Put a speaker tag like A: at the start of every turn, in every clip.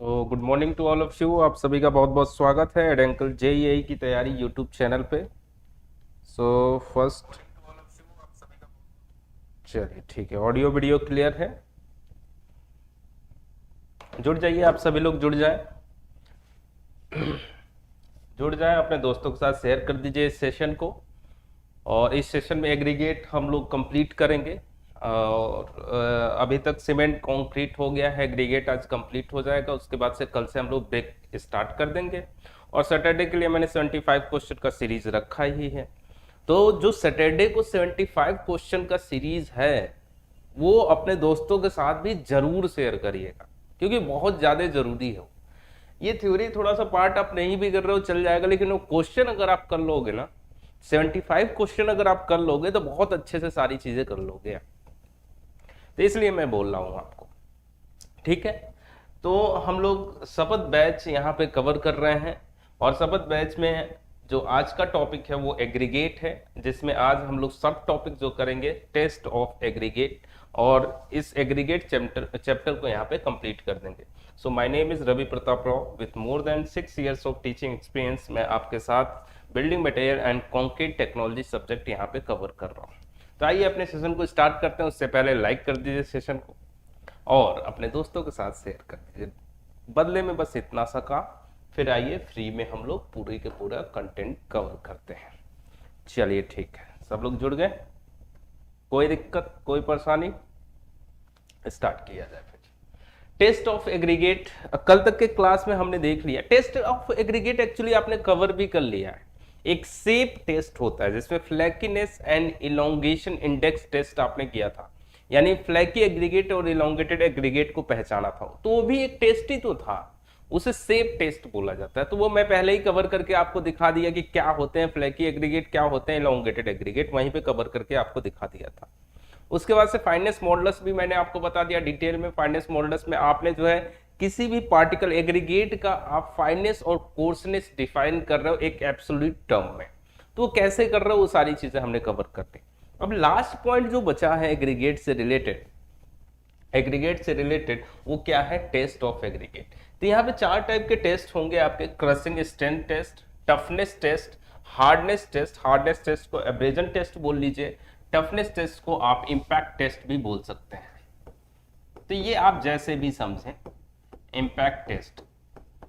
A: तो good morning to all of you. आप सभी का बहुत बहुत स्वागत है एडेंकल जेईई की तैयारी यूट्यूब चैनल पे। सो फर्स्ट चलिए ठीक है, ऑडियो वीडियो क्लियर है। जुड़ जाइए, आप सभी लोग जुड़ जाएं अपने दोस्तों के साथ शेयर कर दीजिए इस सेशन को। और इस सेशन में एग्रीगेट हम लोग कंप्लीट करेंगे। और अभी तक सीमेंट कंक्रीट हो गया है, एग्रीगेट आज कंप्लीट हो जाएगा। उसके बाद से कल से हम लोग ब्रेक स्टार्ट कर देंगे। और सैटरडे के लिए मैंने 75 क्वेश्चन का सीरीज रखा ही है। तो जो सैटरडे को 75 क्वेश्चन का सीरीज है वो अपने दोस्तों के साथ भी जरूर शेयर करिएगा, क्योंकि बहुत ज्यादा जरूरी है। ये थ्योरी थोड़ा सा पार्ट आप नहीं भी कर रहे हो चल जाएगा, लेकिन वो क्वेश्चन अगर आप कर लोगे ना, 75 क्वेश्चन अगर आप कर लोगे तो बहुत अच्छे से सारी चीजें कर लोगे। तो इसलिए मैं बोल रहा हूं आपको, ठीक है। तो हम लोग शपथ बैच यहाँ पे कवर कर रहे हैं। और शपथ बैच में जो आज का टॉपिक है वो एग्रीगेट है, जिसमें आज हम लोग सब टॉपिक जो करेंगे टेस्ट ऑफ एग्रीगेट। और इस एग्रीगेट चैप्टर को यहाँ पे कंप्लीट कर देंगे। So my name is Ravi Pratap Rao with more than 6 years of teaching experience. मैं आपके साथ building material and concrete technology subject यहाँ पे कवर कर रहा हूँ। तो आइए अपने सेशन को स्टार्ट करते हैं। उससे पहले लाइक कर दीजिए सेशन को और अपने दोस्तों के साथ शेयर कर दीजिए। बदले में बस इतना सा काम। फिर आइए फ्री में हम लोग पूरे के पूरा कंटेंट कवर करते हैं। चलिए ठीक है, सब लोग जुड़ गए, कोई दिक्कत कोई परेशानी? स्टार्ट किया जाए फिर। टेस्ट ऑफ एग्रीगेट कल तक के क्लास में हमने देख लिया। टेस्ट ऑफ एग्रीगेट एक्चुअली आपने कवर भी कर लिया है। एक सेप टेस्ट होता है जिसमें फ्लैकीनेस एंड इलोंगेशन इंडेक्स टेस्ट आपने किया था, यानी फ्लैकी एग्रीगेट और इलोंगेटेड एग्रीगेट को पहचाना था। तो वो भी एक टेस्ट ही तो था, उसे सेप टेस्ट बोला जाता है। तो वो मैं पहले ही कवर करके आपको दिखा दिया कि क्या होते हैं फ्लैकी एग्रीगेट, क्या होते हैं इलोंगेटेड एग्रीगेट, वहीं पे कवर करके आपको दिखा दिया था। उसके बाद से फाइनेंस मॉडल्स भी मैंने आपको बता दिया डिटेल में। फाइनेंस मॉडल्स में आपने जो है किसी भी पार्टिकल एग्रीगेट का आप फाइनेंस और कोर्सनेस डिफाइन कर रहे हो एक एब्सोल्यूट टर्म में, तो वो कैसे कर रहे हो वो सारी चीजें हमने कवर कर दी। अब लास्ट पॉइंट जो बचा है एग्रीगेट से रिलेटेड वो क्या है? Test of aggregate. तो यहाँ पे 4 टाइप के टेस्ट होंगे आपके: crushing strength test, toughness test, hardness test, hardness test को एब्रेजन टेस्ट बोल लीजिए, टफनेस टेस्ट को आप इंपैक्ट टेस्ट भी बोल सकते हैं। तो ये आप जैसे भी समझें, इंपैक्ट टेस्ट,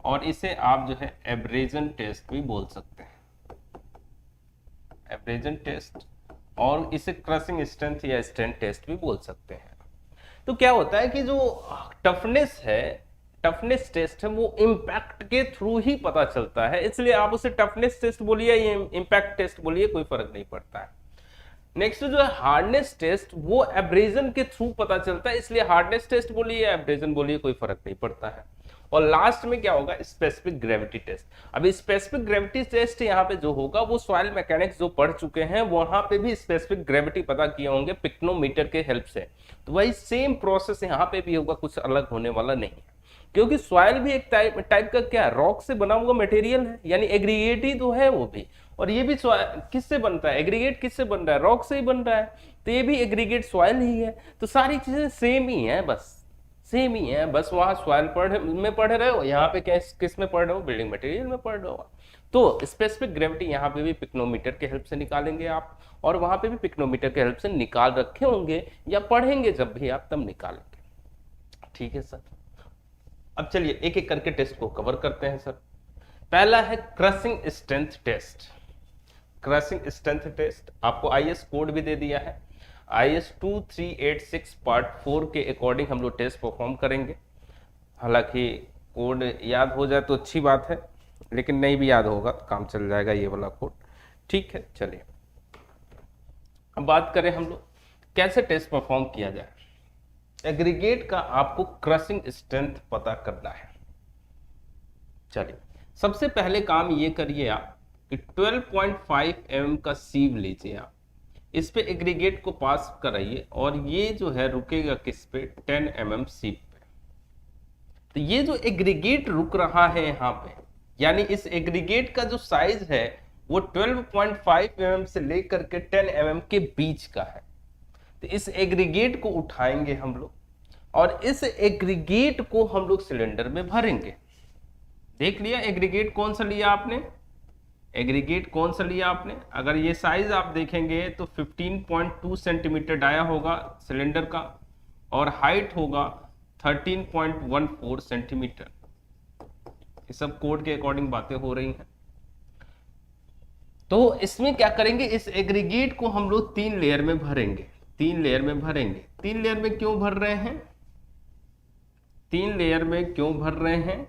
A: और इसे आप जो है एब्रेजन टेस्ट भी बोल सकते हैं, एब्रेजन टेस्ट, और इसे क्रशिंग स्ट्रेंथ या स्ट्रेंथ टेस्ट भी बोल सकते हैं। तो क्या होता है कि जो टफनेस है, टफनेस टेस्ट है, वो इंपैक्ट के थ्रू ही पता चलता है, इसलिए आप उसे टफनेस टेस्ट बोलिए या इंपैक्ट टेस्ट बोलिए, कोई फर्क नहीं पड़ता है। नेक्स्ट जो है हार्डनेस टेस्ट, वो एब्रेजन के थ्रू पता चलता है, इसलिए हार्डनेस टेस्ट बोलिए या एब्रेजन बोलिए, कोई फर्क नहीं पड़ता है। और लास्ट में क्या होगा? Specific gravity test. अभी स्पेसिफिक ग्रेविटी टेस्ट यहाँ पे जो होगा वो सॉइल मैकेनिक्स जो पढ़ चुके हैं वहां पे भी स्पेसिफिक ग्रेविटी पता किए होंगे पिक्नोमीटर के हेल्प से। तो वही सेम प्रोसेस यहाँ पे भी होगा, कुछ अलग होने वाला नहीं है, क्योंकि सॉइल भी एक टाइप का क्या रॉक से बना हुआ मटेरियल है, यानी एग्रीगेट ही तो है वो भी। और ये भी किससे बनता है? एग्रीगेट किससे बन रहा है? रॉक से ही बन रहा है। तो ये भी एग्रीगेट सॉइल ही है। तो सारी चीजें सेम ही है, बस सेम ही है। बस वहां सॉइल पढ़ रहे हो, यहाँ पे किस में पढ़ रहे हो? बिल्डिंग मटेरियल में पढ़ रहे हो। तो स्पेसिफिक ग्रेविटी यहाँ पे भी पिक्नोमीटर के हेल्प से निकालेंगे आप, और वहां पे भी पिक्नोमीटर के हेल्प से निकाल रखे होंगे, या पढ़ेंगे जब भी आप तब निकालेंगे। ठीक है सर। अब चलिए एक एक करके टेस्ट को कवर करते हैं सर। पहला है crushing strength test. Crushing strength test आपको आईएस कोड भी दे दिया है, आईएस 2386 पार्ट 4 के अकॉर्डिंग हम लोग टेस्ट परफॉर्म करेंगे। हालांकि कोड याद हो जाए तो अच्छी बात है, लेकिन नहीं भी याद होगा तो काम चल जाएगा ये वाला कोड। ठीक है, चलिए अब बात करें हम लोग कैसे टेस्ट परफॉर्म किया जाए। एग्रीगेट का आपको क्रशिंग स्ट्रेंथ पता करना है। चलिए सबसे पहले काम ये करिए आप कि 12.5 mm का सीव लीजिए आप, इस पे एग्रीगेट को पास कराइए, और ये जो है रुकेगा किस पे? 10 mm सीव पे। तो ये जो एग्रीगेट रुक रहा है यहाँ पे, यानी इस एग्रीगेट का जो साइज है वो 12.5 mm से लेकर के 10 mm के बीच का है। तो इस एग्रीगेट को उठाएंगे हम लोग, और इस एग्रीगेट को हम लोग सिलेंडर में भरेंगे। देख लिया एग्रीगेट कौन सा लिया आपने, एग्रीगेट कौन सा लिया आपने। अगर ये साइज आप देखेंगे तो 15.2 सेंटीमीटर डाया होगा सिलेंडर का और हाइट होगा 13.14 सेंटीमीटर। ये सब कोड के अकॉर्डिंग बातें हो रही हैं। तो इसमें क्या करेंगे, इस एग्रीगेट को हम लोग 3 लेयर में भरेंगे, 3 लेयर में भरेंगे। 3 लेयर में क्यों भर रहे हैं, 3 लेयर में क्यों भर रहे हैं,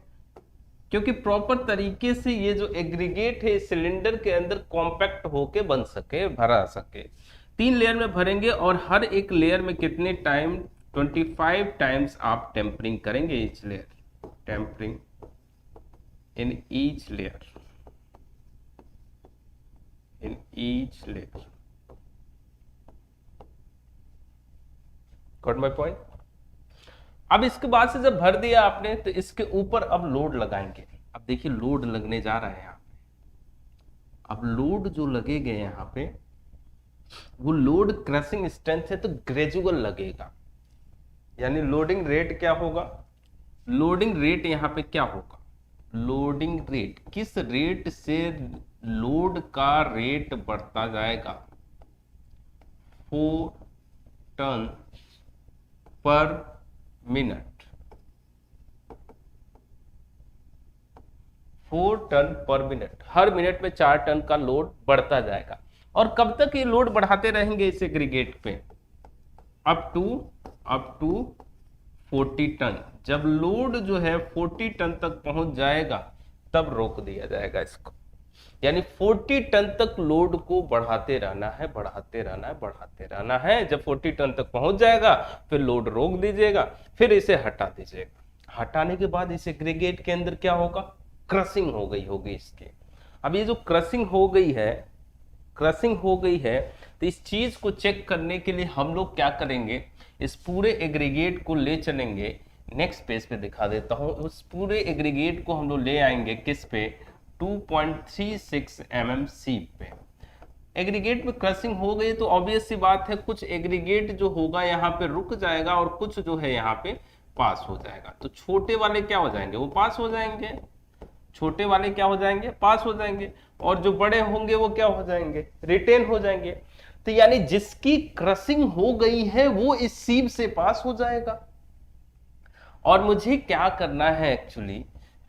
A: क्योंकि प्रॉपर तरीके से ये जो एग्रीगेट है सिलेंडर के अंदर कॉम्पैक्ट होके बन सके, भरा सके। 3 लेयर में भरेंगे और हर एक लेयर में कितने टाइम, 25 टाइम्स आप टेम्परिंग करेंगे each layer, tempering in each layer, in each layer. Got my point. अब इसके बाद से जब भर दिया आपने तो इसके ऊपर अब लोड लगाएंगे। अब देखिए लोड लगने जा रहा है यहाँ पे। अब लोड जो लगेगा यहाँ पे वो लोड क्रशिंग स्ट्रेंथ है तो ग्रेजुअल लगेगा, यानी लोडिंग रेट क्या होगा, लोडिंग रेट यहाँ पे क्या होगा, लोडिंग रेट किस रेट से लोड का रेट बढ़ता जाएगा, 4 ton per minute, 4 ton per minute. हर मिनट में 4 टन का लोड बढ़ता जाएगा। और कब तक ये लोड बढ़ाते रहेंगे इस एग्रीगेट पे, अप टू 40 टन। जब लोड जो है 40 टन तक पहुंच जाएगा तब रोक दिया जाएगा इसको। यानी 40 टन तक लोड को बढ़ाते रहना है, बढ़ाते रहना है, बढ़ाते रहना है। जब 40 टन तक पहुंच जाएगा फिर लोड रोक दीजिएगा, फिर इसे हटा दीजिएगा। हटाने के बाद इस एग्रीगेट के अंदर क्या होगा, क्रशिंग हो गई होगी इसकी। अब ये जो क्रशिंग हो गई है, क्रशिंग हो गई है, तो इस चीज को चेक करने के लिए हम लोग क्या करेंगे, इस पूरे एग्रीगेट को ले चलेंगे। नेक्स्ट पेज पे दिखा देता हूं। उस पूरे एग्रीगेट को हम लोग ले आएंगे किस पे, 2.36 mm सीप पे। एग्रीगेट में क्रशिंग हो गई तो ऑब्वियस सी बात है कुछ एग्रीगेट जो होगा यहाँ पे रुक जाएगा और कुछ जो है यहाँ पे पास हो जाएगा। तो छोटे वाले क्या हो जाएंगे, वो पास हो जाएंगे, छोटे वाले क्या हो जाएंगे, पास हो जाएंगे, और जो बड़े होंगे वो क्या हो जाएंगे, रिटेन हो जाएंगे। तो यानी जिसकी क्रशिंग हो गई है वो इस सीप से पास हो जाएगा। और मुझे क्या करना है,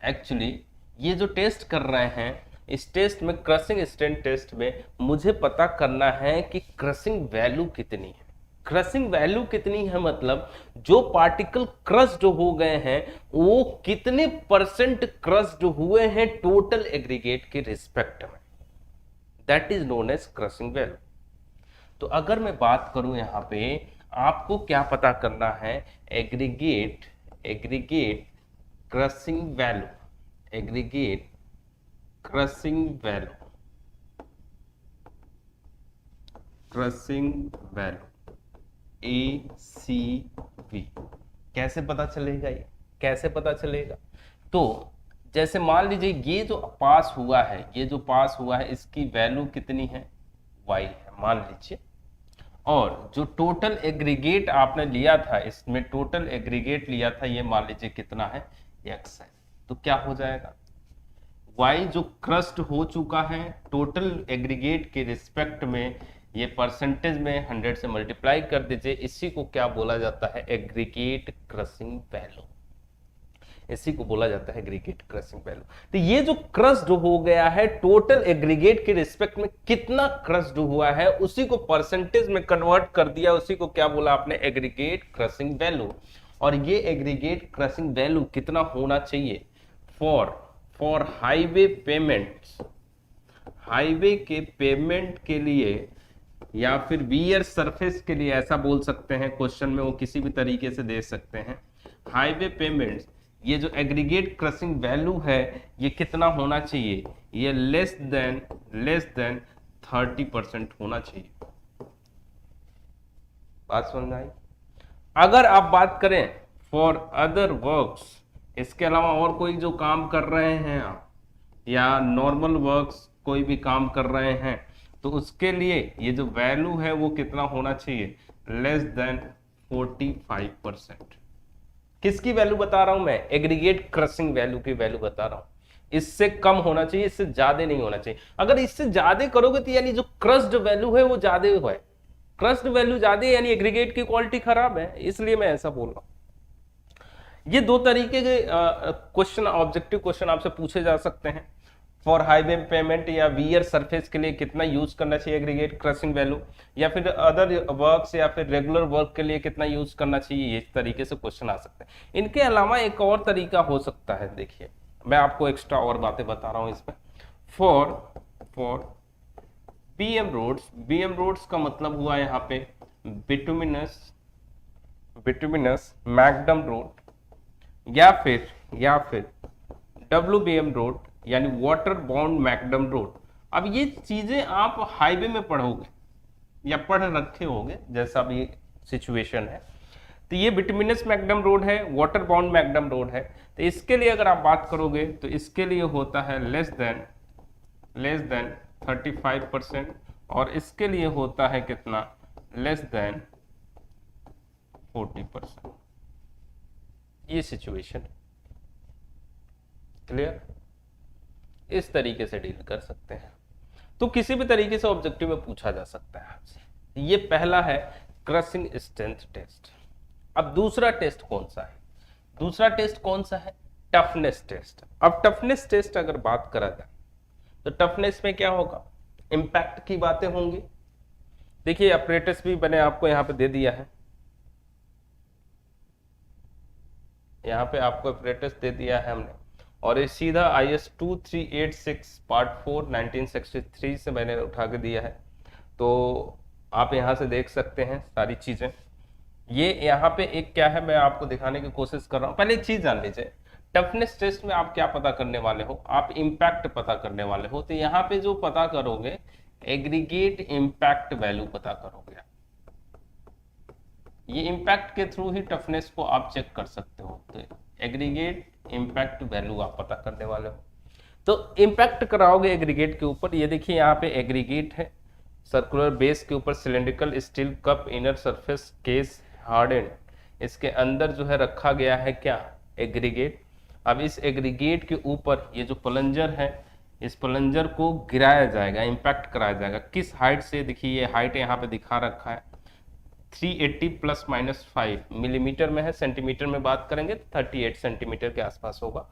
A: एक्चुअली ये जो टेस्ट कर रहे हैं इस टेस्ट में, क्रशिंग स्ट्रेंथ टेस्ट में, मुझे पता करना है कि क्रशिंग वैल्यू कितनी है। क्रशिंग वैल्यू कितनी है मतलब जो पार्टिकल क्रश जो हो गए हैं वो कितने परसेंट क्रश जो हुए हैं टोटल एग्रीगेट के रिस्पेक्ट में, that is known as crushing value. तो अगर मैं बात करूं यहाँ पे आपको क्या पता करना है, aggregate crushing value, aggregate crushing value, crushing value ACV कैसे पता चलेगा, ये कैसे पता चलेगा। तो जैसे मान लीजिए ये जो पास हुआ है, ये जो पास हुआ है इसकी वैल्यू कितनी है, y है मान लीजिए, और जो टोटल एग्रीगेट आपने लिया था, इसमें टोटल एग्रीगेट लिया था ये मान लीजिए कितना है, x है। तो क्या हो जाएगा, y जो क्रस्ट हो चुका है टोटल एग्रीगेट के रिस्पेक्ट में, ये परसेंटेज में 100 से मल्टीप्लाई कर दीजिए। इसी को क्या बोला जाता है, एग्रीगेट क्रशिंग वैल्यू, इसी को बोला जाता है एग्रीगेट क्रशिंग वैल्यू। तो ये जो क्रश जो हो गया है टोटल एग्रीगेट के रिस्पेक्ट में कितना क्रश जो हुआ है उसी को परसेंटेज में कन्वर्ट कर दिया, उसी को क्या बोला आपने, एग्रीगेट क्रशिंग वैल्यू। और ये एग्रीगेट क्रशिंग वैल्यू कितना होना चाहिए फॉर हाईवे पेमेंट्स, हाईवे के पेमेंट के लिए या फिर वियर सरफेस के लिए, ऐसा बोल सकते हैं, क्वेश्चन में वो किसी भी तरीके से दे सकते हैं। हाईवे पेमेंट्स, ये जो एग्रीगेट क्रशिंग वैल्यू है ये कितना होना चाहिए, ये लेस देन 30% होना चाहिए। बात समझ आई। अगर आप बात करें फॉर अदर वर्क्स, इसके अलावा और कोई जो काम कर रहे हैं आप या नॉर्मल वर्क्स कोई भी काम कर रहे हैं, तो उसके लिए ये जो वैल्यू है वो कितना होना चाहिए, लेस देन 45%, किसकी वैल्यू बता रहा हूं मैं? एग्रीगेट क्रशिंग वैल्यू की वैल्यू बता रहा हूं। इससे कम होना चाहिए, इससे ज्यादा नहीं होना चाहिए। अगर इससे ज्यादा करोगे तो यानी जो क्रस्ड वैल्यू है वो ज्यादा है, क्रस्ड वैल्यू ज्यादा है यानी एग्रीगेट की क्वालिटी खराब है, इसलिए मैं ऐसा बोल रहा हूं। ये दो तरीके के क्वेश्चन, ऑब्जेक्टिव क्वेश्चन आपसे पूछे जा सकते हैं। फॉर हाईवे पेमेंट या वीयर सरफेस के लिए कितना यूज करना चाहिए एग्रीगेट क्रशिंग वैल्यू, या फिर अदर वर्क्स या फिर रेगुलर वर्क के लिए कितना यूज करना चाहिए, इस तरीके से क्वेश्चन आ सकते हैं। इनके अलावा एक और तरीका हो सकता है, देखिए मैं आपको एक्स्ट्रा और बातें बता रहा हूं इसमें। फॉर बीएम रोड्स का मतलब हुआ यहाँ पे बिटुमिनस मैकडम रोड या फिर WBM रोड यानी वाटर बाउंड मैकडम रोड। अब ये चीजें आप हाईवे में पढ़ोगे या पढ़ रखे होगे, जैसा भी सिचुएशन है। तो ये बिटुमिनस मैकडम रोड है, वाटर बाउंड मैकडम रोड है। तो इसके लिए अगर आप बात करोगे तो इसके लिए होता है लेस देन 35%, और इसके लिए होता है कितना? Less than 40%। ये सिचुएशन क्लियर? इस तरीके से डील कर सकते हैं। तो किसी भी तरीके से ऑब्जेक्टिव में पूछा जा सकता है आपसे। ये पहला है क्रशिंग स्ट्रेंथ टेस्ट। अब दूसरा टेस्ट कौन सा है? दूसरा टेस्ट कौन सा है? Toughness test. अब टफनेस टेस्ट अगर बात करा जाए तो टफनेस में क्या होगा? इंपैक्ट की बातें होंगी। देखिए अपरेटस भी मैंने आपको यहां पे दे दिया है, यहां पे आपको अपरेटस दे दिया है हमने, और ये सीधा IS 2386 पार्ट 4 1963 से मैंने उठा के दिया है। तो आप यहां से देख सकते हैं सारी चीजें। ये यहाँ पे एक क्या है, मैं आपको दिखाने की कोशिश कर रहा हूँ। पहले एक चीज जान लीजिए, टफनेस टेस्ट में आप क्या पता करने वाले हो? आप इंपैक्ट पता करने वाले हो। तो यहाँ पे जो पता करोगे एग्रीगेट इंपैक्ट वैल्यू पता करोगे। ये इंपैक्ट के थ्रू ही टफनेस को आप चेक कर सकते हो। तो एग्रीगेट इंपैक्ट वैल्यू आप पता करने वाले हो, तो इंपैक्ट कराओगे एग्रीगेट के ऊपर। ये देखिए यहाँ पे एग्रीगेट है, सर्कुलर बेस के ऊपर cylindrical steel cup, inner surface case hardened, इसके अंदर जो है रखा गया है क्या? एग्रीगेट। अब इस एग्रीगेट के ऊपर ये जो प्लंजर है, इस प्लंजर को गिराया जाएगा, इंपैक्ट कराया जाएगा। किस हाइट से? देखिए ये हाइट यहाँ पे दिखा रखा है 380 ±5 मिलीमीटर में है। सेंटीमीटर में बात करेंगे तो 38 सेंटीमीटर के आसपास होगा।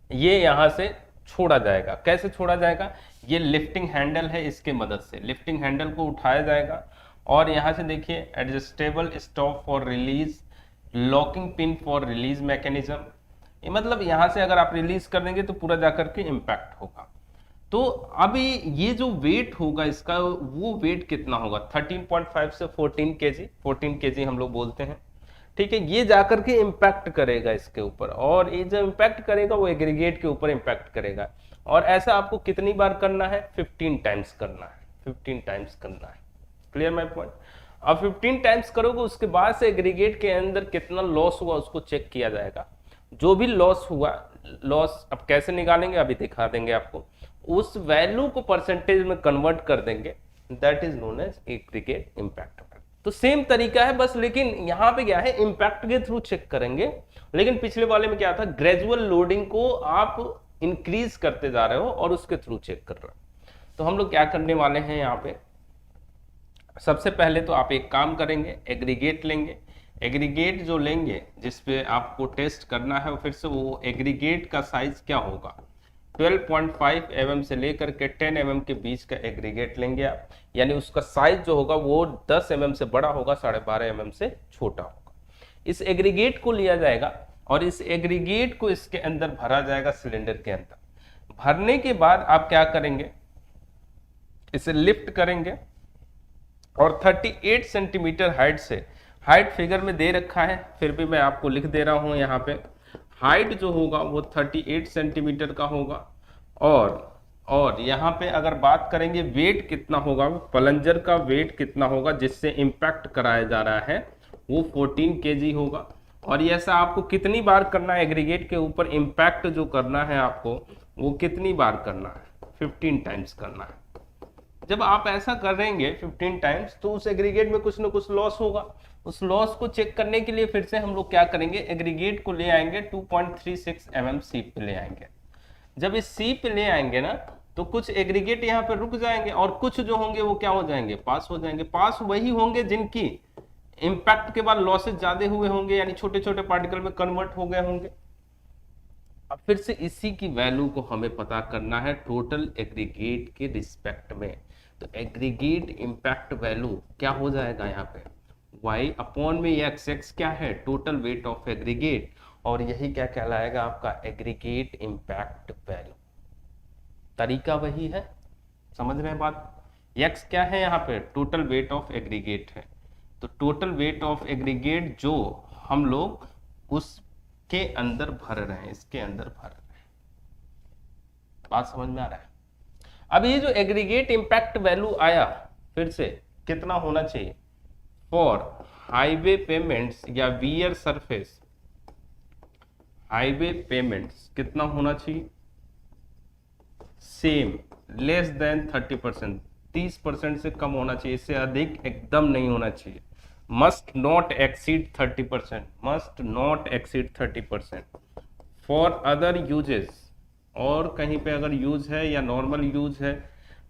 A: ये यहां से छोड़ा जाएगा। कैसे छोड़ा जाएगा? ये लिफ्टिंग हैंडल है, इसके मदद से लिफ्टिंग हैंडल को उठाया जाएगा, और यहां से देखिए adjustable stop for release, locking pin for release mechanism. ये मतलब यहां से अगर आप रिलीज कर देंगे तो पूरा जाकर के इंपैक्ट होगा। तो अभी ये जो वेट होगा इसका, वो वेट कितना होगा? 13.5 से 14 केजी, 14 केजी हम लोग बोलते हैं, ठीक है। ये जाकर के इंपैक्ट करेगा इसके ऊपर, और ये जो इंपैक्ट करेगा वो एग्रीगेट के ऊपर इंपैक्ट करेगा। और ऐसा आपको कितनी बार करना है? 15 टाइम्स करना है, 15 टाइम्स करना है। Clear my point? अब 15 टाइम्स करोगे, उसके बाद से एग्रीगेट के अंदर कितना लॉस हुआ उसको चेक किया जाएगा। जो भी लॉस हुआ, लॉस अब कैसे निकालेंगे अभी दिखा देंगे आपको। उस वैल्यू को परसेंटेज में कन्वर्ट कर देंगे, that is known as aggregate impact. तो सेम तरीका है बस, लेकिन यहां पे क्या है, इंपैक्ट के थ्रू चेक करेंगे। लेकिन पिछले वाले में क्या था, ग्रेजुअल लोडिंग को आप इंक्रीज करते जा रहे हो और उसके थ्रू चेक कर रहे हो। तो हम लोग क्या करने वाले हैं यहाँ पे, सबसे पहले तो आप एक काम करेंगे, एग्रीगेट लेंगे। एग्रीगेट जो लेंगे जिसपे आपको टेस्ट करना है, फिर से वो एग्रीगेट का साइज क्या होगा, 12.5 mm से लेकर के 10 mm के बीच का एग्रीगेट लेंगे आप। यानी उसका साइज जो होगा वो 10 mm से बड़ा होगा, 12.5 mm से छोटा होगा। इस एग्रीगेट को लिया जाएगा और इस एग्रीगेट को इसके अंदर भरा जाएगा, सिलेंडर के अंदर। भरने के बाद आप क्या करेंगे, इसे लिफ्ट करेंगे और 38 सेंटीमीटर हाइट से, हाइट फिगर में दे रखा है फिर भी मैं आपको लिख दे रहा हूं यहाँ पे, हाइट जो होगा वो 38 सेंटीमीटर का होगा। और यहाँ पे अगर बात करेंगे वेट कितना होगा, प्लंजर का वेट कितना होगा जिससे इंपैक्ट कराया जा रहा है, वो 14 केजी होगा। और ये ऐसा आपको कितनी बार करना है, एग्रीगेट के ऊपर इंपैक्ट जो करना है आपको वो कितनी बार करना है, 15 टाइम्स करना है। जब आप ऐसा करेंगे 15 टाइम्स तो उस एग्रीगेट में कुछ ना कुछ लॉस होगा। उस लॉस को चेक करने के लिए फिर से हम लोग क्या करेंगे, एग्रीगेट को ले आएंगे 2.36 mm सी पे ले आएंगे। जब इस सी पे ले आएंगे ना तो कुछ एग्रीगेट यहाँ पे रुक जाएंगे और कुछ जो होंगे वो क्या हो जाएंगे, पास हो जाएंगे। पास वही होंगे जिनकी इंपैक्ट के बाद लॉसेस ज्यादा हुए होंगे, यानी छोटे छोटे पार्टिकल में कन्वर्ट हो गए होंगे। अब फिर से इसी की वैल्यू को हमें पता करना है टोटल एग्रीगेट के रिस्पेक्ट में। तो एग्रीगेट इंपैक्ट वैल्यू क्या हो जाएगा यहाँ पे, y अपॉन में एक्स, एक्स क्या है, टोटल वेट ऑफ एग्रीगेट, और यही क्या कहलाएगा आपका एग्रीगेट इंपैक्ट वैल्यू। तरीका वही है, समझ रहे हैं बात। x क्या है यहाँ पे, टोटल वेट ऑफ एग्रीगेट है। तो टोटल वेट ऑफ एग्रीगेट जो हम लोग उसके अंदर भर रहे हैं, इसके अंदर भर रहे हैं। बात समझ में आ रहा है। अब ये जो एग्रीगेट इंपैक्ट वैल्यू आया, फिर से कितना होना चाहिए फॉर हाईवे पेमेंट्स या वियर सरफेस, हाईवे पेमेंट्स कितना होना चाहिए, सेम, लेस देन 30%, 30% से कम होना चाहिए, इससे अधिक एकदम नहीं होना चाहिए। Must not exceed 30%, must not exceed 30%। For other uses, और कहीं पे अगर यूज है या नॉर्मल यूज है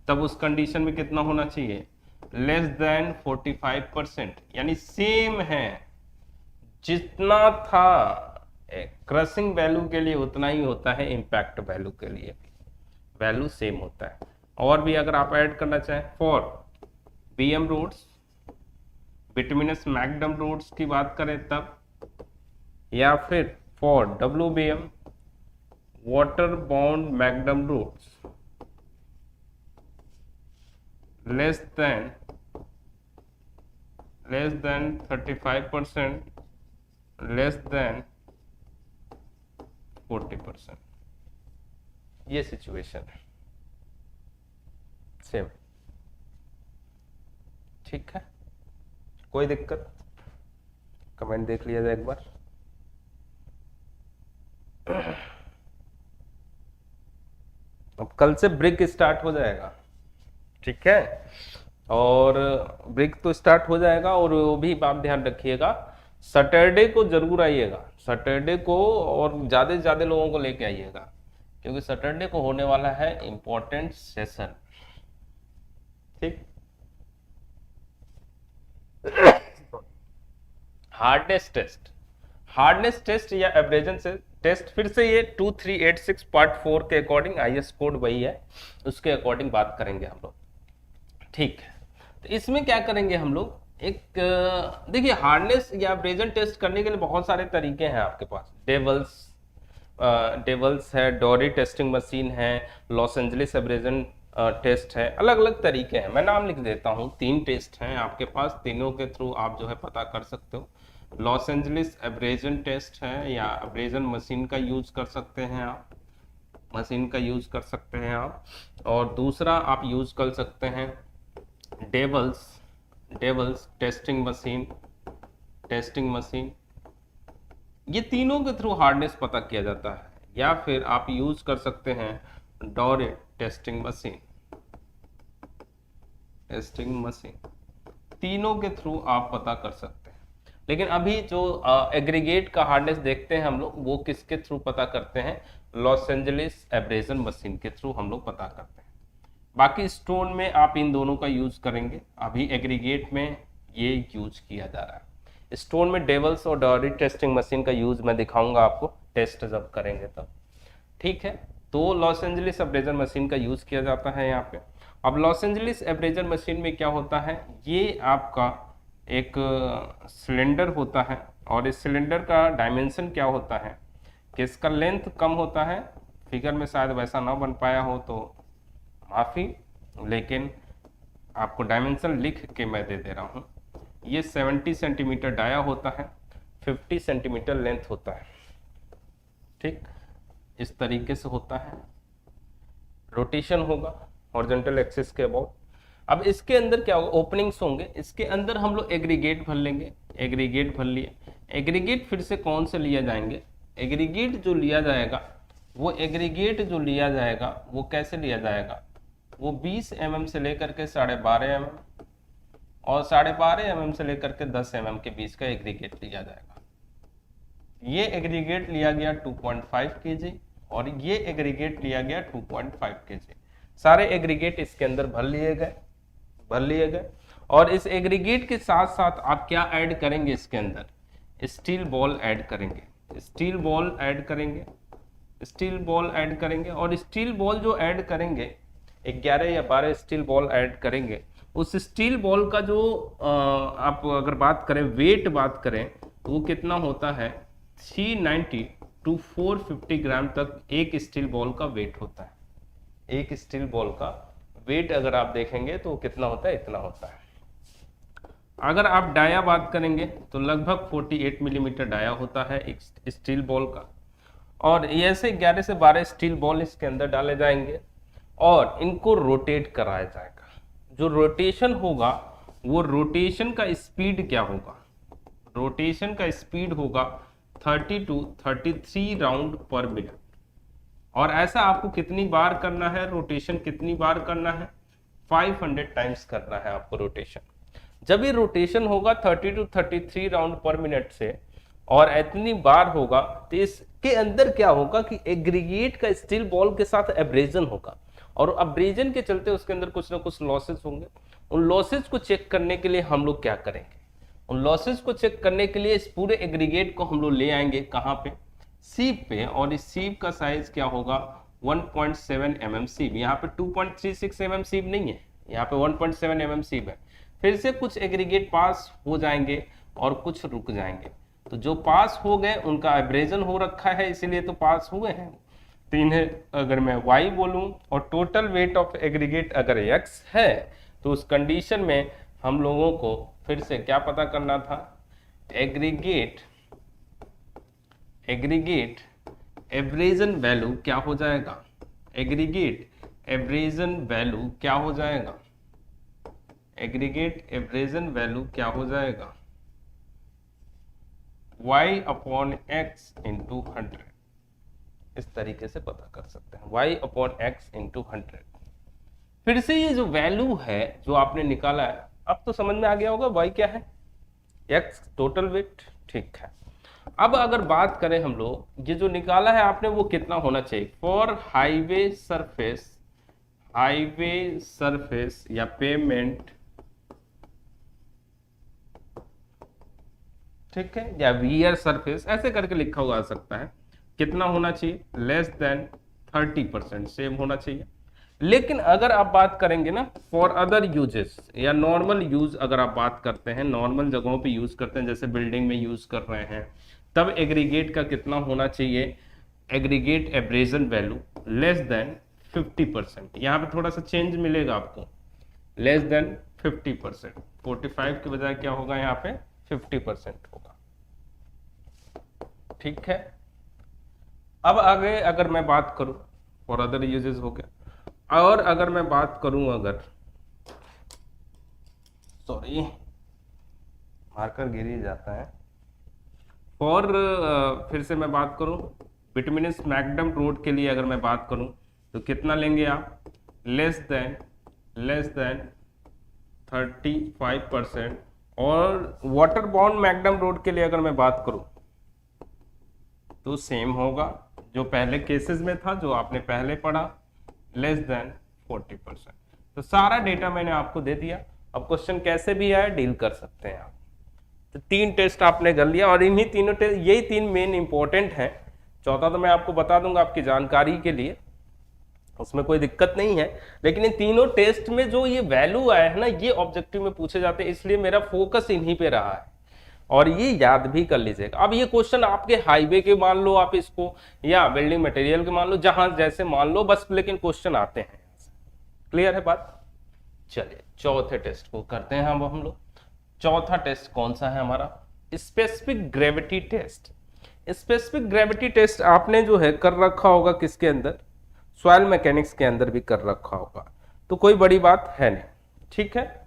A: तब उस कंडीशन में कितना होना चाहिए, लेस देन 45%, यानी सेम है, जितना था क्रशिंग वैल्यू के लिए उतना ही होता है इंपैक्ट वैल्यू के लिए, वैल्यू सेम होता है। और भी अगर आप ऐड करना चाहें, for BM roads, bituminous macadam roads की बात करें तब, या फिर for WBM, water bound macadam roads, less than 35%, less than 40%, ये सिचुएशन है, सेम, ठीक है। कोई दिक्कत, कमेंट देख लिया जाए एक बार। अब कल से ब्रिक स्टार्ट हो जाएगा, ठीक है, और ब्रिक तो स्टार्ट हो जाएगा, और वो भी आप ध्यान रखिएगा सैटरडे को जरूर आइएगा, सैटरडे को, और ज्यादा से ज्यादा लोगों को लेके आइएगा, क्योंकि सैटरडे को होने वाला है इंपॉर्टेंट सेशन, ठीक। हार्डनेस टेस्ट, हार्डनेस टेस्ट या एब्रेजन से टेस्ट, फिर से ये 2386 पार्ट 4 के अकॉर्डिंग, IS कोड वही है, उसके अकॉर्डिंग बात करेंगे हम लोग, ठीक है। तो इसमें क्या करेंगे हम लोग, एक देखिए हार्डनेस या एब्रेजन टेस्ट करने के लिए बहुत सारे तरीके हैं आपके पास। डेवल्स है, डोरी टेस्टिंग मशीन है, लॉस एंजलिस एब्रेजन टेस्ट है, अलग अलग तरीके हैं। मैं नाम लिख देता हूँ, 3 टेस्ट हैं आपके पास, तीनों के थ्रू आप जो है पता कर सकते हो। लॉस एंजलिस एब्रेजन टेस्ट है, या एब्रेजन मशीन का यूज कर सकते हैं आप, मशीन का यूज कर सकते हैं आप। और दूसरा आप यूज कर सकते हैं डेवल्स टेस्टिंग मशीन, ये तीनों के थ्रू हार्डनेस पता किया जाता है। या फिर आप यूज कर सकते हैं डोरी टेस्टिंग मशीन, तीनों के थ्रू आप पता कर सकते हैं। लेकिन अभी जो एग्रीगेट का हार्डनेस देखते हैं हम लोग, वो किसके थ्रू पता करते हैं, लॉस एंजलिस एब्रेजन मशीन के थ्रू हम लोग पता करते हैं। बाकी स्टोन में आप इन दोनों का यूज करेंगे, अभी एग्रीगेट में ये यूज किया जा रहा है। स्टोन में डेवल्स और डोरी टेस्टिंग मशीन का यूज मैं दिखाऊंगा आपको, टेस्ट जब करेंगे तब, ठीक है। तो लॉस एंजलिस एब्रेजन मशीन का यूज किया जाता है यहाँ पे। अब लॉस एंजलिस एब्रेजन मशीन में क्या होता है, ये आपका एक सिलेंडर होता है, और इस सिलेंडर का डायमेंशन क्या होता है कि इसका लेंथ कम होता है, फिगर में शायद वैसा ना बन पाया हो तो माफ़ी, लेकिन आपको डायमेंशन लिख के मैं दे दे रहा हूँ। ये 70 सेंटीमीटर डाया होता है, 50 सेंटीमीटर लेंथ होता है, ठीक, इस तरीके से होता है। रोटेशन होगा हॉरिजॉन्टल एक्सिस के अबाउट। अब इसके अंदर क्या होगा, ओपनिंग्स होंगे, इसके अंदर हम लोग एग्रीगेट भर लेंगे, एग्रीगेट भर लिए। एग्रीगेट फिर से कौन से लिया जाएंगे, एग्रीगेट जो लिया जाएगा वो कैसे लिया जाएगा, वो 20 mm से लेकर के 12.5 mm और 12.5 mm से लेकर के 10 mm के बीच का एग्रीगेट लिया जाएगा। ये एग्रीगेट लिया गया 2.5 kg और ये एग्रीगेट लिया गया 2.5 kg। सारे एग्रीगेट इसके अंदर भर लिए गए और इस एग्रीगेट के साथ साथ आप क्या ऐड करेंगे, इसके अंदर स्टील बॉल ऐड करेंगे, स्टील बॉल ऐड करेंगे, स्टील बॉल ऐड करेंगे। और स्टील बॉल जो ऐड करेंगे 11 या 12 स्टील बॉल ऐड करेंगे। उस स्टील बॉल का जो आप अगर बात करें, वेट बात करें तो वो कितना होता है, 390 to 450 ग्राम तक एक स्टील बॉल का वेट होता है। एक स्टील बॉल का वेट अगर आप देखेंगे तो कितना होता है, इतना होता है। अगर आप डाया बात करेंगे तो लगभग 48 मिलीमीटर डाया होता है एक स्टील बॉल का। और ऐसे 11 से 12 स्टील बॉल इसके अंदर डाले जाएंगे और इनको रोटेट कराया जाएगा। जो रोटेशन होगा वो रोटेशन का स्पीड क्या होगा, रोटेशन का स्पीड होगा 30 to 33 राउंड पर मिनट। और ऐसा आपको कितनी बार करना है, रोटेशन कितनी बार करना है, 500 टाइम्स करना है आपको रोटेशन। जब ये रोटेशन होगा 30 to 33 राउंड पर मिनट से और इतनी बार होगा तो इसके अंदर क्या होगा कि एग्रीगेट का स्टील बॉल के साथ एब्रेजन होगा और एब्रेजन के चलते उसके अंदर कुछ ना कुछ लॉसेस होंगे। उन लॉसेस को चेक करने के लिए हम लोग क्या करेंगे, उन लॉसेस को चेक करने के लिए इस पूरे एग्रीगेट को हम लोग ले आएंगे कहाँ पे, सीप पे। और इस सीप का साइज क्या होगा, 1.7 mm सीप। यहाँ पे 2.36 mm सीप नहीं है, यहाँ पे 1.7 mm सीप है। फिर से कुछ एग्रीगेट पास हो जाएंगे और कुछ रुक जाएंगे। तो जो पास हो गए उनका एब्रेजन हो रखा है, इसीलिए तो पास हुए हैं। तो इन्हें अगर मैं y बोलूं और टोटल वेट ऑफ एग्रीगेट अगर x है तो उस कंडीशन में हम लोगों को फिर से क्या पता करना था, एग्रीगेट एब्रेजन वैल्यू क्या हो जाएगा, एग्रीगेट एब्रेजन वैल्यू क्या हो जाएगा, एग्रीगेट एब्रेजन वैल्यू क्या हो जाएगा, y/x into 100। इस तरीके से पता कर सकते हैं, y/x into 100। फिर से ये जो वैल्यू है जो आपने निकाला है, अब तो समझ में आ गया होगा y क्या है, x टोटल वेट, ठीक है। अब अगर बात करें हम लोग, ये जो निकाला है आपने वो कितना होना चाहिए फॉर हाईवे सरफेस या पेमेंट, ठीक है, या वियर सरफेस ऐसे करके लिखा हुआ आ सकता है। कितना होना चाहिए, लेस देन 30%, सेम होना चाहिए। लेकिन अगर आप बात करेंगे ना फॉर अदर यूजेस या नॉर्मल यूज, अगर आप बात करते हैं नॉर्मल जगहों पे यूज करते हैं, जैसे बिल्डिंग में यूज कर रहे हैं, तब एग्रीगेट का कितना होना चाहिए, aggregate abrasion value less than 50%। यहाँ पे थोड़ा सा चेंज मिलेगा आपको, लेस देन 50%, 45 के बजाय क्या होगा यहाँ पे 50% होगा, ठीक है। अब आगे अगर मैं बात करूं फॉर अदर यूजेस हो गया, और अगर मैं बात करूं, अगर सॉरी मार्कर गिर ही जाता है, फॉर फिर से मैं बात करूं बिटुमिनस मैकडम रोड के लिए अगर मैं बात करूं तो कितना लेंगे आप, लेस देन 35%। और वाटर बाउंड मैकडम रोड के लिए अगर मैं बात करूं तो सेम होगा जो पहले केसेस में था, जो आपने पहले पढ़ा, लेस देन 40%। तो सारा डेटा मैंने आपको दे दिया। अब क्वेश्चन कैसे भी आए डील कर सकते हैं आप। तो 3 टेस्ट आपने कर लिया और इन्हीं तीनों टेस्ट, यही 3 मेन इंपॉर्टेंट हैं। चौथा तो मैं आपको बता दूंगा आपकी जानकारी के लिए, उसमें कोई दिक्कत नहीं है। लेकिन इन तीनों टेस्ट में जो ये वैल्यू आया है ना, ये ऑब्जेक्टिव में पूछे जाते हैं, इसलिए मेरा फोकस इन्हीं पे रहा है और ये याद भी कर लीजिएगा। अब ये क्वेश्चन आपके हाईवे के मान लो आप इसको, या बिल्डिंग मटेरियल के मान लो, जहां जैसे मान लो बस, लेकिन क्वेश्चन आते हैं। क्लियर है बात? चलिए चौथे टेस्ट को करते हैं हम लोग। चौथा टेस्ट कौन सा है हमारा, specific gravity test. Specific gravity test आपने जो है कर रखा होगा किसके अंदर, सॉइल मैकेनिक्स के अंदर भी कर रखा होगा, तो कोई बड़ी बात है नहीं, ठीक है।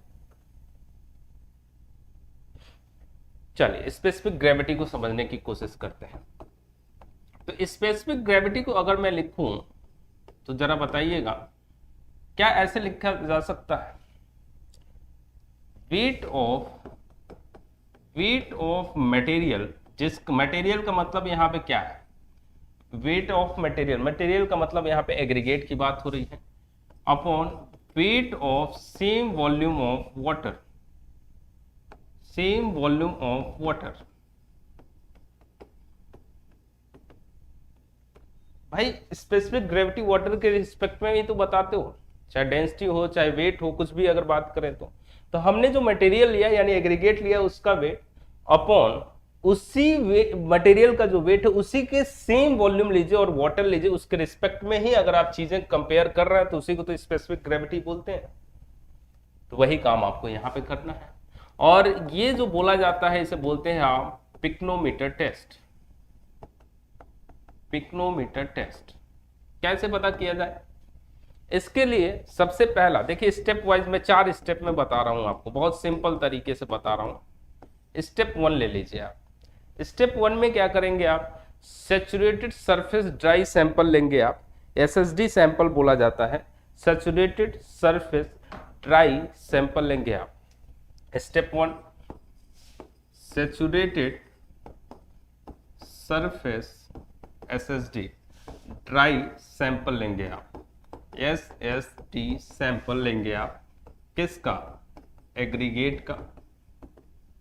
A: चलिए स्पेसिफिक ग्रेविटी को समझने की कोशिश करते हैं। तो स्पेसिफिक ग्रेविटी को अगर मैं लिखूं तो जरा बताइएगा, क्या ऐसे लिखा जा सकता है, वेट ऑफ मटेरियल, जिस मटेरियल का मतलब यहाँ पे क्या है, वेट ऑफ मटेरियल, मटेरियल का मतलब यहाँ पे एग्रीगेट की बात हो रही है, upon weight of same volume of water, same volume of water. भाई स्पेसिफिक ग्रेविटी वाटर के रिस्पेक्ट में ही तो बताते हो, चाहे डेंसिटी हो चाहे वेट हो, कुछ भी अगर बात करें तो हमने जो मटेरियल लिया यानी एग्रीगेट लिया उसका वेट अपॉन उसी मटेरियल का जो वेट है उसी के सेम वॉल्यूम लीजिए और वाटर लीजिए, उसके रिस्पेक्ट में ही अगर आप चीजें कंपेयर कर रहे हैं तो उसी को तो स्पेसिफिक ग्रेविटी बोलते हैं। तो वही काम आपको यहाँ पे करना है। और ये जो बोला जाता है इसे बोलते हैं आप पिक्नोमीटर टेस्ट। पिक्नोमीटर टेस्ट कैसे पता किया जाए, इसके लिए सबसे पहला देखिए, स्टेप वाइज में 4 स्टेप में बता रहा हूं आपको, बहुत सिंपल तरीके से बता रहा हूं। स्टेप 1 ले लीजिए आप। स्टेप 1 में क्या करेंगे आप, सैचुरेटेड सरफेस ड्राई सैंपल लेंगे आप, एसएसडी सैंपल बोला जाता है, सैचुरेटेड सरफेस ड्राई सैंपल लेंगे आप। Step 1 saturated surface SSD dry sample लेंगे आप, एसएसडी सैंपल लेंगे आप, किसका, एग्रीगेट का,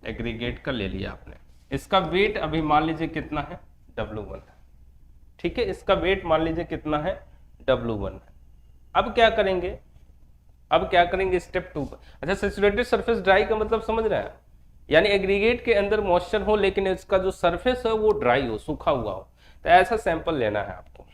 A: एग्रीगेट का ले लिया आपने। इसका वेट अभी मान लीजिए कितना है, W1 है, ठीक है, इसका वेट मान लीजिए कितना है, W1 है। अब क्या करेंगे, अब क्या करेंगे स्टेप 2 पर। अच्छा, सैचुरेटेड सरफेस ड्राई का मतलब समझ रहे हैं, यानी एग्रीगेट के अंदर मॉइस्चर हो लेकिन इसका जो सरफेस है वो ड्राई हो, सूखा हुआ हो, तो ऐसा सैंपल लेना है आपको।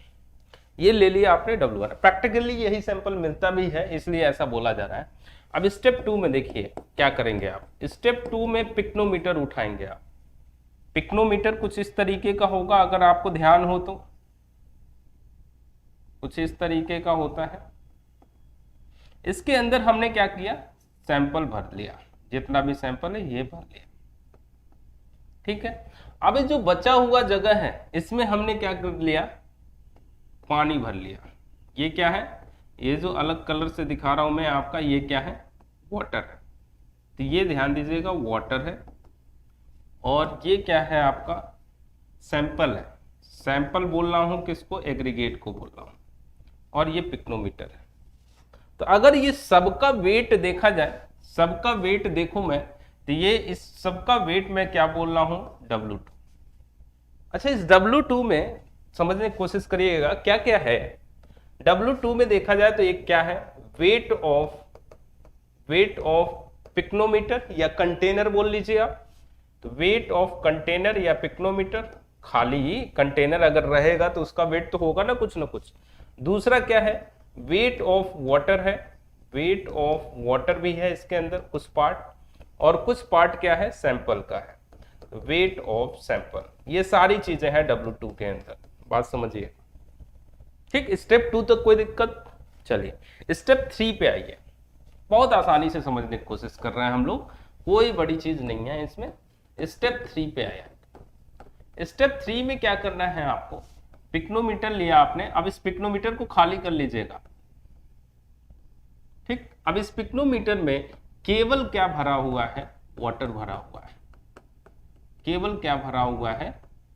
A: ये ले लिया आपने W1, प्रैक्टिकली यही सैंपल मिलता भी है इसलिए ऐसा बोला जा रहा है। अब स्टेप 2 में देखिए क्या करेंगे आप, स्टेप 2 में पिक्नोमीटर उठाएंगे आप। पिक्नोमीटर कुछ इस तरीके का होगा, अगर आपको ध्यान हो तो कुछ इस तरीके का होता है। इसके अंदर हमने क्या किया, सैंपल भर लिया, जितना भी सैंपल है ये भर लिया, ठीक है। अब जो बचा हुआ जगह है इसमें हमने क्या कर लिया, पानी भर लिया। ये क्या है, ये जो अलग कलर से दिखा रहा हूं मैं आपका, ये क्या है, वाटर है। तो ये ध्यान दीजिएगा वाटर है, और ये क्या है आपका, सैंपल है। सैंपल बोल रहा हूं किसको, एग्रीगेट को बोल रहा हूं, और ये पिक्नोमीटर है। तो अगर ये सबका वेट देखा जाए, सबका वेट देखूं मैं, तो ये इस सबका वेट मैं क्या बोल रहा हूं, W2। अच्छा, इस W2 में समझने की कोशिश करिएगा क्या क्या है। W2 में देखा जाए तो एक क्या है, वेट ऑफ पिक्नोमीटर या कंटेनर बोल लीजिए आप। तो वेट ऑफ कंटेनर या पिक्नोमीटर, खाली कंटेनर अगर रहेगा तो उसका वेट तो होगा ना कुछ। दूसरा क्या है, वेट ऑफ वाटर है, वेट ऑफ वाटर भी है इसके अंदर कुछ पार्ट, और कुछ पार्ट क्या है, सैंपल का है, वेट ऑफ सैंपल। ये सारी चीजें हैं W2 के अंदर, बात समझिए, ठीक। स्टेप 2 तक कोई दिक्कत। चलिए स्टेप 3 पे आइए, बहुत आसानी से समझने की कोशिश कर रहे हैं हम लोग, कोई बड़ी चीज नहीं है इसमें। स्टेप 3 पे आया। स्टेप 3 में क्या करना है आपको, पिक्नोमीटर लिया आपने, अब इस पिक्नोमीटर को खाली कर लीजिएगा, ठीक। अब इस पिक्नोमीटर में केवल क्या भरा हुआ है, वाटर भरा हुआ है, केवल क्या भरा हुआ है,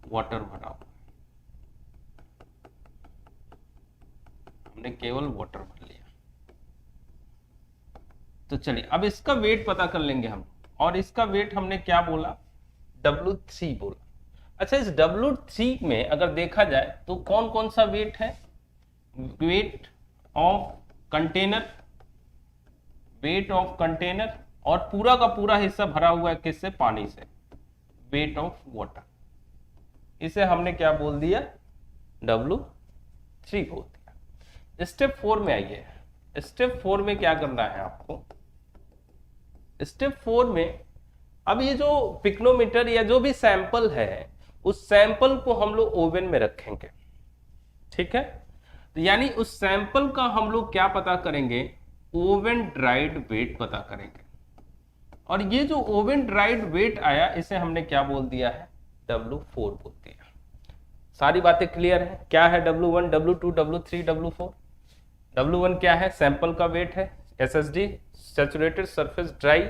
A: वाटर भरा हुआ है। हमने केवल वाटर भर लिया। तो चलिए अब इसका वेट पता कर लेंगे हम, और इसका वेट हमने क्या बोला, W3 बोला। अच्छा, इस W3 में अगर देखा जाए तो कौन कौन सा वेट है, weight of container, weight of container, और पूरा का पूरा हिस्सा भरा हुआ है किससे, पानी से, वेट ऑफ वाटर। इसे हमने क्या बोल दिया, W3 बोल दिया। स्टेप 4 में आइए। स्टेप 4 में क्या करना है आपको, स्टेप 4 में अब ये जो पिक्नोमीटर या जो भी सैंपल है उस सैंपल को हम लोग ओवन में रखेंगे, ठीक है। तो यानी उस सैंपल का हम लोग क्या पता करेंगे, ओवन ड्राइड वेट पता करेंगे। और ये जो ओवन ड्राइड वेट आया इसे हमने क्या बोल दिया है, W4 बोल दिया। सारी बातें क्लियर है, क्या है W1, W2, W3, W4। W1 क्या है, सैंपल का वेट है, SSD सैचुरेटेड सरफेस ड्राई।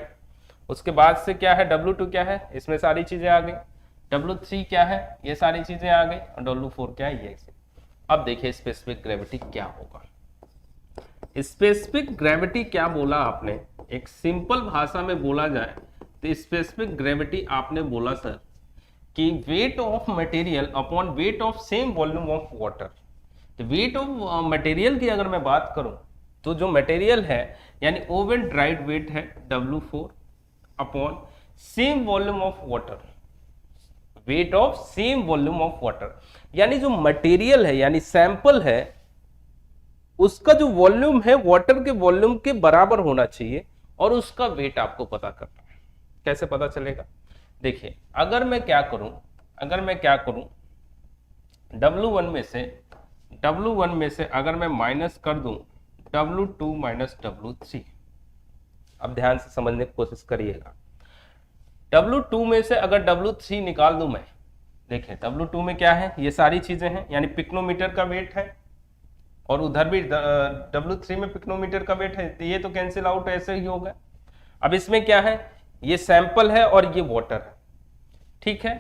A: उसके बाद से क्या है, W2 क्या है, इसमें सारी चीजें आ गई। W3 क्या है, ये सारी चीजें आ गई। और W4 क्या है, ये। अब देखिए स्पेसिफिक ग्रेविटी क्या होगा। स्पेसिफिक ग्रेविटी क्या बोला आपने, एक सिंपल भाषा में बोला जाए तो स्पेसिफिक ग्रेविटी आपने बोला सर कि weight of material upon weight of same volume of water. तो वेट ऑफ मटेरियल की अगर मैं बात करूं तो जो मटेरियल है यानी ओवन ड्राइड वेट है W4 upon same volume of water, weight of same volume of water. यानी जो मटेरियल है यानी सैंपल है उसका जो वॉल्यूम है वाटर के वॉल्यूम के बराबर होना चाहिए और उसका वेट आपको पता करना है। कैसे पता चलेगा, देखिए अगर मैं क्या करूं W1 में से अगर मैं माइनस कर दूं W2 माइनस W3। अब ध्यान से समझने की कोशिश करिएगा। W2 में से अगर W3 निकाल दूं मैं, देखिए W2 में क्या है, ये सारी चीजें हैं यानी पिक्नोमीटर का वेट है और उधर भी W3 में पिक्नोमीटर का वेट है, तो ये तो कैंसिल आउट ऐसे ही होगा। अब इसमें क्या है, ये सैंपल है और ये वाटर है, ठीक है।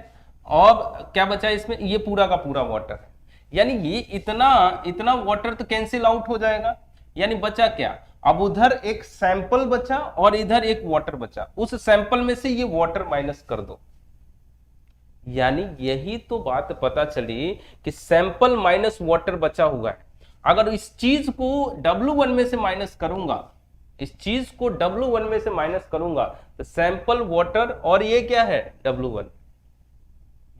A: अब क्या बचा इसमें, ये पूरा का पूरा वाटर है, यानी ये इतना वाटर तो कैंसिल आउट हो जाएगा। यानी बचा क्या, अब उधर एक सैंपल बचा और इधर एक वाटर बचा, उस सैंपल में से ये वाटर माइनस कर दो। यानी यही तो बात पता चली कि सैंपल माइनस वाटर बचा हुआ है। अगर इस चीज को W1 में से माइनस करूंगा, तो सैंपल वाटर और ये क्या है W1,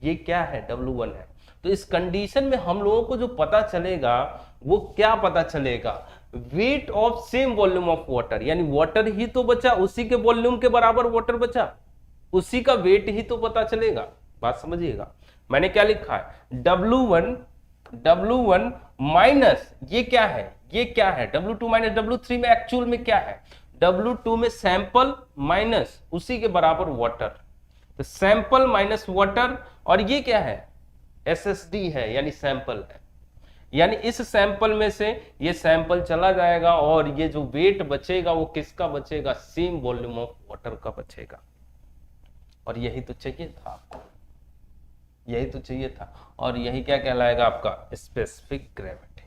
A: ये क्या है W1 है। तो इस कंडीशन में हम लोगों को जो पता चलेगा वो क्या पता चलेगा, weight of same volume of water, यानी वाटर ही तो बचा, उसी के वॉल्यूम के बराबर वाटर बचा, उसी का वेट ही तो पता चलेगा। बात समझिएगा, मैंने क्या लिखा है W1 माइनस ये क्या है W2 माइनस W3 में एक्चुअल में क्या है, W2 में सैंपल माइनस उसी के बराबर वाटर, तो सैंपल माइनस वाटर, और ये क्या है SSD है यानी सैंपल है। यानी इस सैंपल में से ये सैंपल चला जाएगा और ये जो वेट बचेगा वो किसका बचेगा, सेम वॉल्यूम ऑफ वाटर का बचेगा। और यही तो चाहिए था आपको, यही तो चाहिए था। और यही क्या कहलाएगा आपका स्पेसिफिक ग्रेविटी।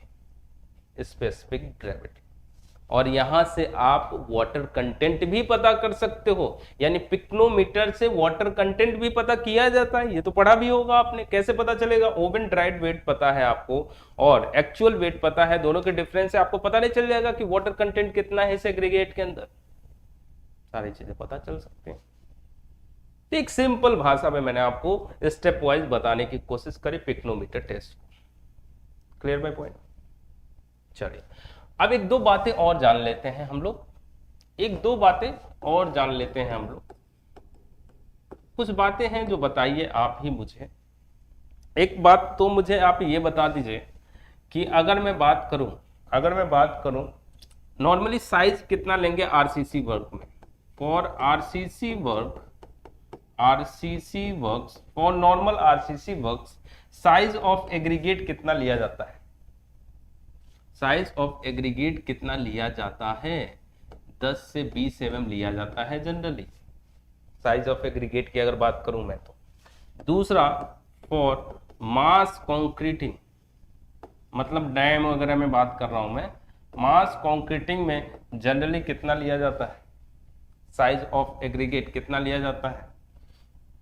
A: और यहां से आप वाटर कंटेंट भी पता कर सकते हो, यानी पिक्नोमीटर से वाटर कंटेंट भी पता किया जाता है, ये तो पढ़ा भी होगा आपने। कैसे पता चलेगा, ओवन ड्राइड वेट पता है आपको और एक्चुअल वेट पता है, दोनों के डिफरेंस से आपको पता नहीं चल जाएगा कि वाटर कंटेंट कितना है इस एग्रीगेट के अंदर, सारी चीजें पता चल सकती हैं। तो एक सिंपल भाषा में मैंने आपको स्टेप वाइज बताने की कोशिश करी pycnometer test. Clear by point. चलिए अब एक दो बातें और जान लेते हैं हम लोग, कुछ बातें हैं जो बताइए आप ही मुझे। एक बात तो मुझे आप ये बता दीजिए कि अगर मैं बात करूं नॉर्मली साइज कितना लेंगे RCC वर्क में, for RCC works for normal RCC works size of aggregate कितना लिया जाता है, साइज ऑफ एग्रीगेट कितना लिया जाता है, 10 से 20 mm लिया जाता है जनरली साइज ऑफ एग्रीगेट की अगर बात करूं मैं तो। दूसरा फॉर मास कॉन्क्रीटिंग, मतलब डैम वगैरह में बात कर रहा हूं मैं, मास कॉन्क्रीटिंग में जनरली कितना लिया जाता है, साइज ऑफ एग्रीगेट कितना लिया जाता है,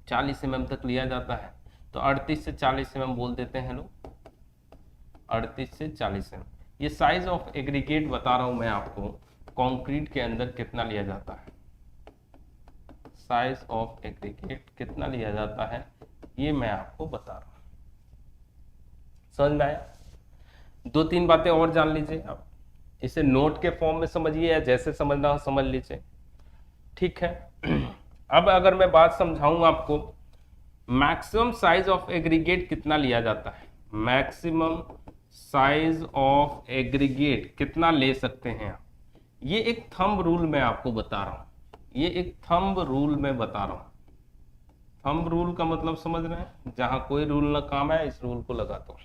A: 40 mm तक लिया जाता है। तो 38 से 40 mm बोल देते हैं लोग, 38 से 40 mm। ये साइज ऑफ एग्रीगेट बता रहा हूं मैं आपको, कंक्रीट के अंदर कितना लिया जाता है, साइज ऑफ एग्रीगेट कितना लिया जाता है ये मैं आपको बता रहा हूं। समझ में आया। दो तीन बातें और जान लीजिए आप, इसे नोट के फॉर्म में समझिए या जैसे समझना हो समझ लीजिए, ठीक है। अब अगर मैं बात समझाऊं आपको, मैक्सिमम साइज ऑफ एग्रीगेट कितना लिया जाता है, मैक्सिमम साइज ऑफ एग्रीगेट कितना ले सकते हैं आप, ये एक थंब रूल मैं आपको बता रहा हूं, थंब रूल का मतलब समझ रहे हैं, जहां कोई रूल ना काम है इस रूल को लगा दो।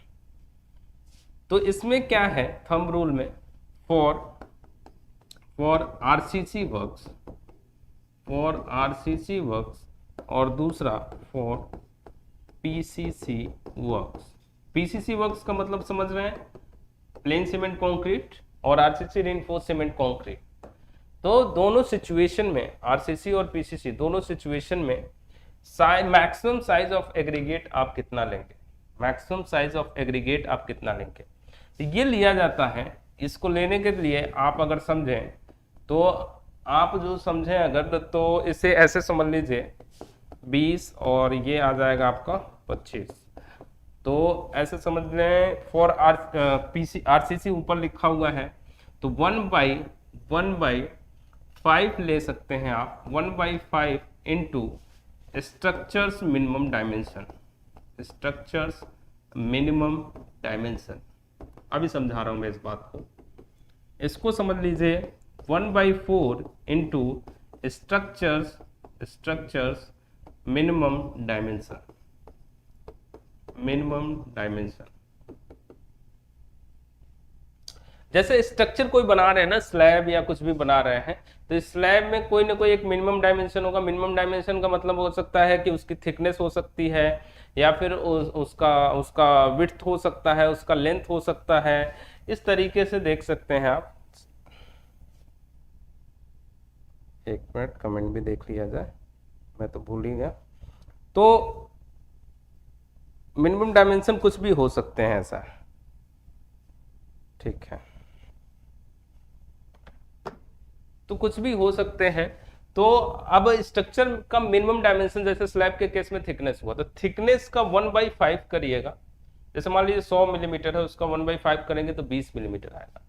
A: तो इसमें क्या है थंब रूल में, फॉर आरसीसी वर्क्स, और दूसरा for PCC works. PCC works का मतलब समझ रहे हैं, प्लेन सीमेंट कंक्रीट, और आरसीसी रिइंफोर्स्ड सीमेंट कंक्रीट। तो दोनों सिचुएशन में, आरसीसी और पीसीसी दोनों सिचुएशन में मैक्सिमम साइज ऑफ एग्रीगेट आप कितना लेंगे, मैक्सिमम साइज ऑफ एग्रीगेट आप कितना लेंगे, तो ये लिया जाता है। इसको लेने के लिए आप अगर समझें तो आप जो समझें अगर, तो इसे ऐसे समझ लीजिए 20 और ये आ जाएगा आपका 25। तो ऐसे समझ लें फॉर आरसीसी ऊपर लिखा हुआ है, तो 1/5 ले सकते हैं आप, 1/5 into structures minimum dimension, structures minimum dimension. अभी समझा रहा हूं मैं इस बात को, इसको समझ लीजिए 1/4 इंटू स्ट्रक्चर्स मिनिमम डायमेंशन, जैसे स्ट्रक्चर कोई बना रहे हैं ना, स्लैब या कुछ भी बना रहे हैं, तो स्लैब में कोई ना कोई एक मिनिमम डायमेंशन होगा। मिनिमम डायमेंशन का मतलब हो सकता है कि उसकी थिकनेस हो सकती है, या फिर उसका विड्थ हो सकता है, उसका लेंथ हो सकता है। इस तरीके से देख सकते हैं आप। एक मिनट कमेंट भी देख लिया जाए, मैं तो भूल ही गया। तो मिनिमम डायमेंशन कुछ भी हो सकते हैं ऐसा, ठीक है, तो कुछ भी हो सकते हैं। तो अब स्ट्रक्चर का मिनिमम डायमेंशन, जैसे स्लैब के केस में थिकनेस हुआ, तो थिकनेस का 1/5 करिएगा। जैसे मान लीजिए 100 मिलीमीटर है, उसका 1/5 करेंगे तो 20 मिलीमीटर आएगा।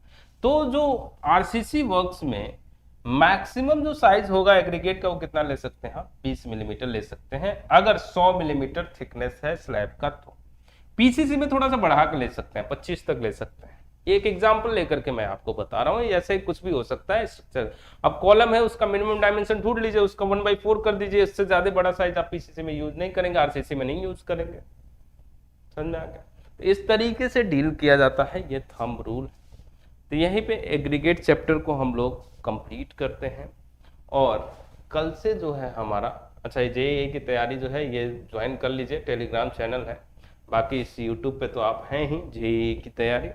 A: तो जो आरसीसी वर्क्स में मैक्सिमम जो साइज होगा एग्रीगेट का, वो कितना ले सकते हैं, 20 मिलीमीटर ले सकते हैं, अगर 100 मिलीमीटर थिकनेस है स्लैब का। तो पीसीसी में थोड़ा सा बढ़ा के ले सकते हैं, 25 तक ले सकते हैं। एक एग्जांपल लेकर के मैं आपको बता रहा हूं, ऐसे कुछ भी हो सकता है स्ट्रक्चर। अब कॉलम है, उसका मिनिमम डायमेंशन ढूंढ लीजिए, उसका 1/4 कर दीजिए। इससे ज्यादा बड़ा साइज आप पीसीसी में यूज नहीं करेंगे, आरसीसी में नहीं यूज करेंगे। समझ में आ गया? इस तरीके से डील किया जाता है, ये थंब रूल। तो यहीं पे एग्रीगेट चैप्टर को हम लोग कंप्लीट करते हैं। और कल से जो है हमारा, अच्छा जेईई की तैयारी जो है ये ज्वाइन कर लीजिए, टेलीग्राम चैनल है, बाकी इस यूट्यूब पे तो आप हैं ही। जेईई की तैयारी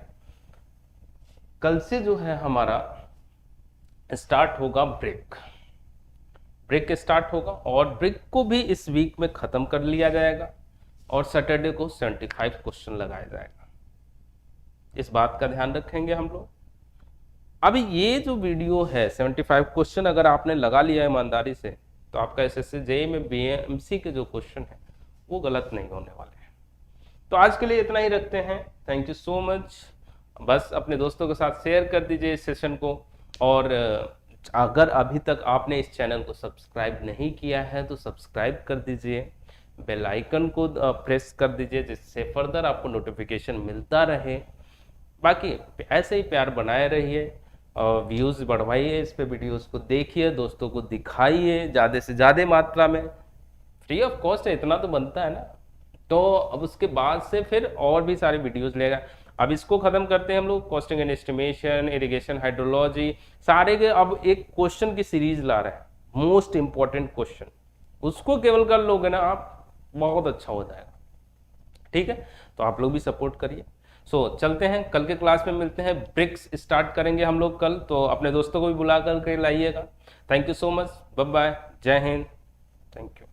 A: कल से जो है हमारा स्टार्ट होगा, ब्रेक स्टार्ट होगा, और ब्रेक को भी इस वीक में खत्म कर लिया जाएगा, और सैटरडे को 75 क्वेश्चन लगाया जाएगा। इस बात का ध्यान रखेंगे हम लोग। अभी ये जो वीडियो है 75 क्वेश्चन अगर आपने लगा लिया ईमानदारी से, तो आपका एसएससी जेईई में बीएमसी के जो क्वेश्चन है वो गलत नहीं होने वाले हैं। तो आज के लिए इतना ही रखते हैं। Thank you so much. बस अपने दोस्तों के साथ शेयर कर दीजिए इस सेशन को, और अगर अभी तक आपने इस चैनल को सब्सक्राइब नहीं किया है तो सब्सक्राइब कर दीजिए, बेल आइकन को प्रेस कर दीजिए, जिससे फर्दर आपको नोटिफिकेशन मिलता रहे। बाकी ऐसे ही प्यार बनाए रहिए, व्यूज़ बढ़वाइए, इस पे वीडियोस को देखिए, दोस्तों को दिखाइए ज़्यादा से ज़्यादा मात्रा में। फ्री ऑफ कॉस्ट है, इतना तो बनता है ना। तो अब उसके बाद से फिर और भी सारे वीडियोस लेगा। अब इसको खत्म करते हैं हम लोग, costing and estimation, irrigation, hydrology, सारे के अब एक क्वेश्चन की सीरीज ला रहे हैं, मोस्ट इंपॉर्टेंट क्वेश्चन। उसको केवल कर लोगे ना आप, बहुत अच्छा हो जाएगा। ठीक है, तो आप लोग भी सपोर्ट करिए। चलते हैं, कल के क्लास में मिलते हैं। ब्रिक्स स्टार्ट करेंगे हम लोग कल, तो अपने दोस्तों को भी बुला करके लाइएगा। Thank you so much, bye bye, Jai Hind, thank you.